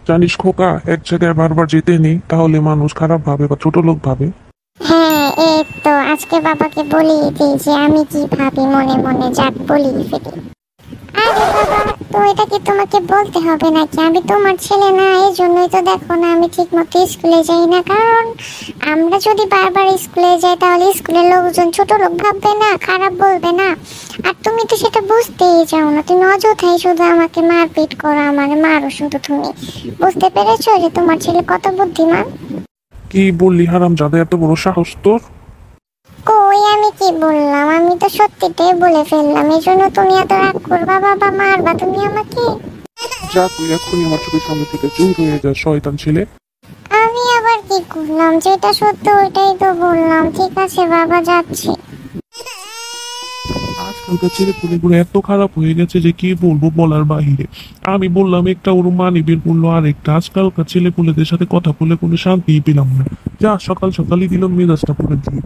জানিস খোকা, এক জায়গায় বারবার যেতে নেই, তাহলে মানুষ খারাপ ভাবে বা ছোট লোক ভাবে। হ্যাঁ, এই তো আজকে বাবাকে বলিয়ে দিই যে আমি কি ভাবি মনে মনে, যাক বলিয়ে ফেলি। আরে বাবা, তো এটা কি তোমাকে বলতে হবে নাকি? আমি তোমার ছেলে না, এই জন্যই তো দেখো না আমি ঠিক মতো স্কুলে যাই না। কারণ আমরা যদি বারবার স্কুলে যাই তাহলে স্কুলের লোকজন ছোট লোক ভাববে না, খারাপ বলবে না? আর তুমি তো সেটা বুঝতেই চাও না, তুমি অযথাই শুধু আমাকে মারপিট করো, আমাকে মারো শুধু তুমি। বুঝতে পেরেছো যে তোমার ছেলে কত বুদ্ধিমান? কি বললি হারামজাদা, এত বড় সাহস তোর! কই, আমি কি বললাম? আমি তো সত্যিটাই বলে ফেললাম, এই জন্য তুমি এত রাগ করবা? বাবা মারবা তুমি আমাকে? যা, তুই এক্ষুনি আমার চোখের সামনে থেকে চুপ হয়ে যা, শয়তান ছেলে। আমি আবার কি করলাম? যেটা সত্য ওইটাই তো বললাম। ঠিক আছে বাবা, যাচ্ছি। আজকালকার ছেলেপুলেগুলো এত খারাপ হয়ে গেছে যে কি বলবো, বলার বাহিরে। আমি বললাম একটা, ওর মানিবের বললো আরেকটা। আজকালকার ছেলেপুলেদের সাথে কথা বলে কোনো শান্তিই পেলাম না। যা, সকাল সকালই দিলাম মেজাজটা পুরো দিয়ে।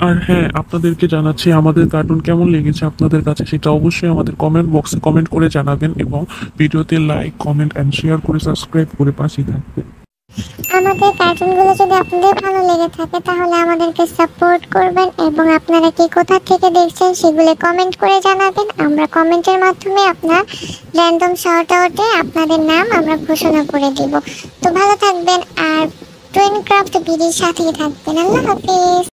আর হ্যাঁ, আপনাদেরকে জানাচ্ছি আমাদের কার্টুন কেমন লেগেছে আপনাদের কাছে, সেটা অবশ্যই আমাদের কমেন্ট বক্সে কমেন্ট করে জানাবেন, এবং ভিডিওতে লাইক, কমেন্ট অ্যান্ড শেয়ার করে সাবস্ক্রাইব করে পাশেই থাকবেন। আমাদের কার্টুনগুলো যদি আপনাদের ভালো লেগে থাকে তাহলে আমাদেরকে সাপোর্ট করবেন, এবং আপনারা কি কোথা থেকে দেখছেন সেগুলো কমেন্ট করে জানাবেন। আমরা কমেন্টের মাধ্যমে আপনার র্যান্ডম শর্ট আউটে আপনাদের নাম আমরা ঘোষণা করে দিব। তো ভালো থাকবেন, আর টুইন ক্রাফট বিডির সাথেই থাকবেন। আল্লাহ হাফিজ।